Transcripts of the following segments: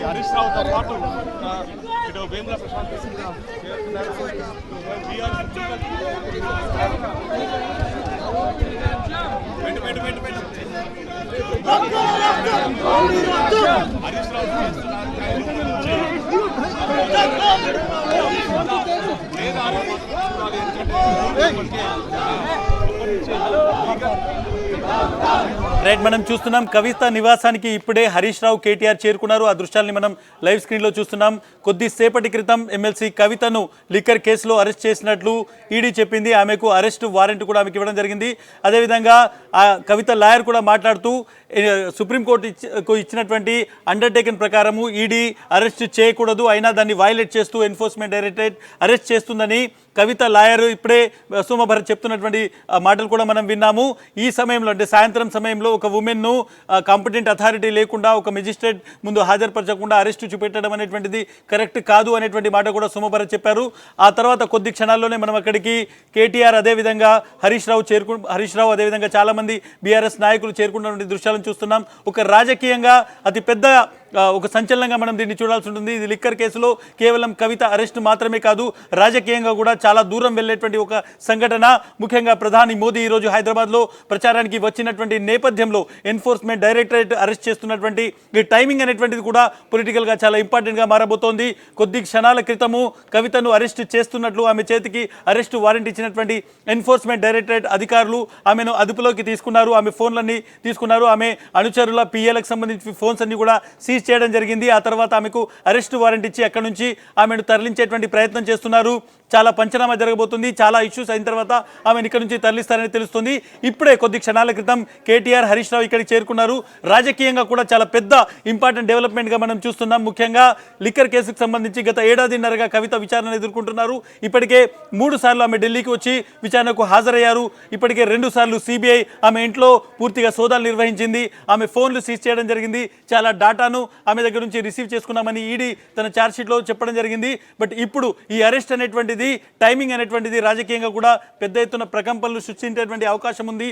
హరీష్ రావుతో పాటు ఇటు వేముల ప్రశాంత్ హరీష్ రావు రైట్, మనం చూస్తున్నాం కవిత నివాసానికి ఇప్పుడే హరీష్ రావు కేటీఆర్ చేరుకున్నారు. ఆ దృశ్యాలని మనం లైవ్ స్క్రీన్లో చూస్తున్నాం. కొద్దిసేపటి క్రితం ఎమ్మెల్సీ కవితను లిక్కర్ కేసులో అరెస్ట్ చేసినట్లు ఈడీ చెప్పింది. ఆమెకు అరెస్ట్ వారెంట్ కూడా ఆమెకు ఇవ్వడం జరిగింది. అదేవిధంగా ఆ కవిత లాయర్ కూడా మాట్లాడుతూ సుప్రీంకోర్టు ఇచ్చినటువంటి అండర్టేకన్ ప్రకారము ఈడీ అరెస్ట్ చేయకూడదు, అయినా దాన్ని వైలేట్ చేస్తూ ఎన్ఫోర్స్మెంట్ డైరెక్టరేట్ అరెస్ట్ చేస్తుందని కవిత లాయర్ ఇప్పుడే సోమభరత్ చెప్తున్నటువంటి మాటలు కూడా మనం విన్నాము. ఈ సమయంలో అంటే సాయంత్రం సమయంలో ఒక ఉమెన్ను కాంపిటెంట్ అథారిటీ లేకుండా ఒక మెజిస్ట్రేట్ ముందు హాజరుపరచకుండా అరెస్టు చూపెట్టడం అనేటువంటిది కరెక్ట్ కాదు అనేటువంటి మాట కూడా సోమభరత్ చెప్పారు. ఆ తర్వాత కొద్ది క్షణాల్లోనే మనం అక్కడికి కేటీఆర్ అదేవిధంగా హరీష్ రావు అదేవిధంగా చాలామంది బీఆర్ఎస్ నాయకులు చేరుకున్నటువంటి దృశ్యాలను చూస్తున్నాం. ఒక రాజకీయంగా అతి పెద్ద ఒక సంచలనంగా మనం దీన్ని చూడాల్సి ఉంటుంది. ఇది లిక్కర్ కేసులో కేవలం కవిత అరెస్ట్ మాత్రమే కాదు, రాజకీయంగా కూడా చాలా దూరం వెళ్ళేటువంటి ఒక సంఘటన. ముఖ్యంగా ప్రధాని మోదీ ఈరోజు హైదరాబాద్లో ప్రచారానికి వచ్చినటువంటి నేపథ్యంలో ఎన్ఫోర్స్మెంట్ డైరెక్టరేట్ అరెస్ట్ చేస్తున్నటువంటి ఈ టైమింగ్ అనేటువంటిది కూడా పొలిటికల్గా చాలా ఇంపార్టెంట్గా మారబోతోంది. కొద్ది క్షణాల క్రితము కవితను అరెస్ట్ చేస్తున్నట్లు ఆమె చేతికి అరెస్టు వారెంట్ ఇచ్చినటువంటి ఎన్ఫోర్స్మెంట్ డైరెక్టరేట్ అధికారులు ఆమెను అదుపులోకి తీసుకున్నారు. ఆమె ఫోన్లన్నీ తీసుకున్నారు. ఆమె అనుచరుల పిఏలకు సంబంధించి ఫోన్స్ అన్ని కూడా సీజ్ చేయడం జరిగింది. ఆ తర్వాత ఆమెకు అరెస్ట్ వారెంట్ ఇచ్చి అక్కడి నుంచి ఆమెను తరలించేటువంటి ప్రయత్నం చేస్తున్నారు. చాలా పంచనామా జరగబోతుంది. చాలా ఇష్యూస్ అయిన తర్వాత ఆమెను ఇక్కడ నుంచి తరలిస్తారని తెలుస్తుంది. ఇప్పుడే కొద్ది క్షణాల క్రితం కేటీఆర్ హరీష్ రావు ఇక్కడికి చేరుకున్నారు. రాజకీయంగా కూడా చాలా పెద్ద ఇంపార్టెంట్ డెవలప్మెంట్గా మనం చూస్తున్నాం. ముఖ్యంగా లిక్కర్ కేసుకు సంబంధించి గత ఏడాదిన్నరగా కవిత విచారణ ఎదుర్కొంటున్నారు. ఇప్పటికే 3 సార్లు ఆమె ఢిల్లీకి వచ్చి విచారణకు హాజరయ్యారు. ఇప్పటికే 2 సార్లు సిబిఐ ఆమె ఇంట్లో పూర్తిగా సోదాలు నిర్వహించింది. ఆమె ఫోన్లు సీజ్ చేయడం జరిగింది. చాలా డాటాను ఆమె దగ్గర నుంచి రిసీవ్ చేసుకున్నామని ఈడీ తన ఛార్జ్షీట్లో చెప్పడం జరిగింది. బట్ ఇప్పుడు ఈ అరెస్ట్ అనేటువంటిది టైమింగ్ అనేటువంటిది రాజకీయంగా కూడా పెద్ద ఎత్తున ప్రకంపనలు సృష్టించేటువంటి అవకాశం ఉంది.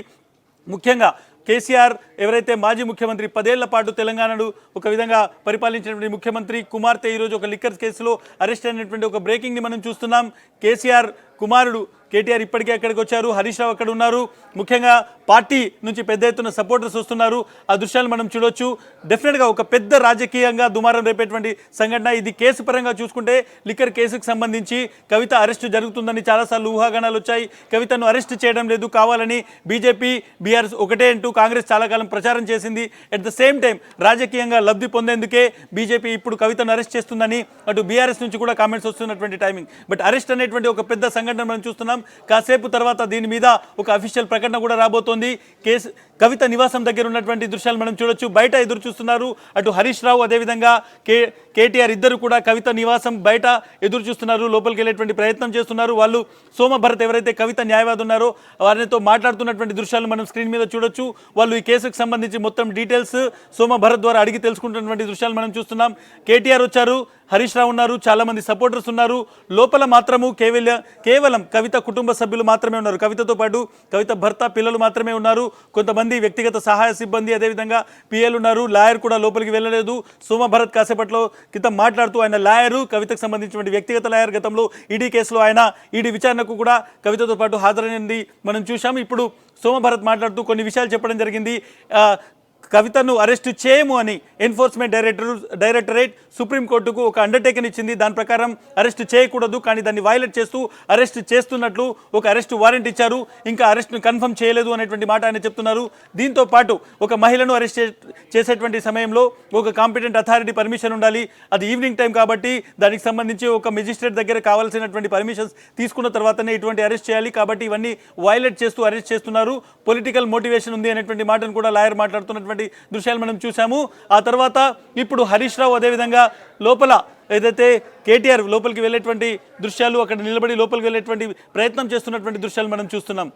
ముఖ్యంగా కేసీఆర్ ఎవరైతే మాజీ ముఖ్యమంత్రి 10 ఏళ్ల పాటు తెలంగాణను ఒక విధంగా పరిపాలించినటువంటి ముఖ్యమంత్రి కుమార్తె ఈరోజు ఒక లిక్కర్ కేసులో అరెస్ట్ అయినటువంటి ఒక బ్రేకింగ్ని మనం చూస్తున్నాం. కేసీఆర్ కుమారుడు కేటీఆర్ ఇప్పటికే అక్కడికి వచ్చారు. హరీష్ రావు అక్కడ ఉన్నారు. ముఖ్యంగా పార్టీ నుంచి పెద్ద ఎత్తున సపోర్టర్స్ వస్తున్నారు. ఆ దృశ్యాలు మనం చూడొచ్చు. డెఫినెట్గా ఒక పెద్ద రాజకీయంగా దుమారం రేపేటువంటి సంఘటన ఇది. కేసు పరంగా చూసుకుంటే లిక్కర్ కేసుకు సంబంధించి కవిత అరెస్టు జరుగుతుందని చాలాసార్లు ఊహాగానాలు వచ్చాయి. కవితను అరెస్ట్ చేయడం లేదు, కావాలని బీజేపీ బీఆర్ఎస్ ఒకటే అంటూ కాంగ్రెస్ చాలా కాలం ప్రచారం చేసింది. అట్ ద సేమ్ టైం రాజకీయంగా లబ్ధి పొందేందుకే బీజేపీ ఇప్పుడు కవితను అరెస్ట్ చేస్తుందని అటు బీఆర్ఎస్ నుంచి కూడా కామెంట్స్ వస్తున్నటువంటి టైమింగ్. బట్ అరెస్ట్ అనేటువంటి ఒక పెద్ద సంఘటన మనం చూస్తున్నాం. కాసేపు తర్వాత దీని మీద ఒక అఫీషియల్ ప్రకటన కూడా రాబోతోంది. కేసు కవిత నివాసం దగ్గర ఉన్నటువంటి దృశ్యాలు మనం చూడొచ్చు. బయట ఎదురు చూస్తున్నారు. అటు హరీష్ రావు అదేవిధంగా కేటీఆర్ ఇద్దరు కూడా కవిత నివాసం బయట ఎదురు చూస్తున్నారు. లోపలికి వెళ్ళేటువంటి ప్రయత్నం చేస్తున్నారు. వాళ్ళు సోమభరత్ ఎవరైతే కవిత న్యాయవాది ఉన్నారో వారితో మాట్లాడుతున్నటువంటి దృశ్యాలు మనం స్క్రీన్ మీద చూడొచ్చు. వాళ్ళు ఈ కేసుకు సంబంధించి మొత్తం డీటెయిల్స్ సోమభరత్ ద్వారా అడిగి తెలుసుకుంటున్నటువంటి దృశ్యాలు మనం చూస్తున్నాం. కేటీఆర్ వచ్చారు, హరీష్ రావు ఉన్నారు, చాలామంది సపోర్టర్స్ ఉన్నారు. లోపల మాత్రము కేవలం కవిత కుటుంబ సభ్యులు మాత్రమే ఉన్నారు. కవితతో పాటు కవిత భర్త, పిల్లలు మాత్రమే ఉన్నారు. కొంతమంది వ్యక్తిగత సహాయ సిబ్బంది అదేవిధంగా పిఎల్ ఉన్నారు. లాయర్ కూడా లోపలికి వెళ్ళలేదు. సోమభరత్ కాసేపట్లో క్రితం మాట్లాడుతూ ఆయన లాయరు, కవితకు సంబంధించినటువంటి వ్యక్తిగత లాయర్, గతంలో ఈడీ కేసులో ఆయన ఈడీ విచారణకు కూడా కవితతో పాటు హాజరైనది మనం చూసాం. ఇప్పుడు సోమభరత్ మాట్లాడుతూ కొన్ని విషయాలు చెప్పడం జరిగింది. కవితను అరెస్టు చేయము అని ఎన్ఫోర్స్మెంట్ డైరెక్టరేట్ సుప్రీంకోర్టుకు ఒక అండర్టేకన్ ఇచ్చింది. దాని ప్రకారం అరెస్టు చేయకూడదు, కానీ దాన్ని వైలేట్ చేస్తూ అరెస్టు చేస్తున్నట్లు ఒక అరెస్టు వారెంట్ ఇచ్చారు. ఇంకా అరెస్టును కన్ఫర్మ్ చేయలేదు అనేటువంటి మాట ఆయన చెప్తున్నారు. దీంతో పాటు ఒక మహిళను అరెస్ట్ చేసేటువంటి సమయంలో ఒక కాంపిటెంట్ అథారిటీ పర్మిషన్ ఉండాలి. అది ఈవినింగ్ టైం కాబట్టి దానికి సంబంధించి ఒక మెజిస్ట్రేట్ దగ్గర కావాల్సినటువంటి పర్మిషన్స్ తీసుకున్న తర్వాతనే ఇటువంటి అరెస్ట్ చేయాలి. కాబట్టి ఇవన్నీ వైలేట్ చేస్తూ అరెస్ట్ చేస్తున్నారు. పొలిటికల్ మోటివేషన్ ఉంది అనేటువంటి మాటను కూడా లాయర్ మాట్లాడుతున్నటువంటి దృశ్యాలు మనం చూసాము. ఆ తర్వాత ఇప్పుడు హరీష్ రావు అదేవిధంగా లోపల ఏదైతే కేటీఆర్ లోపలికి వెళ్ళేటువంటి దృశ్యాలు, అక్కడ నిలబడి లోపలికి వెళ్ళేటువంటి ప్రయత్నం చేస్తున్నటువంటి దృశ్యాలు మనం చూస్తున్నాం.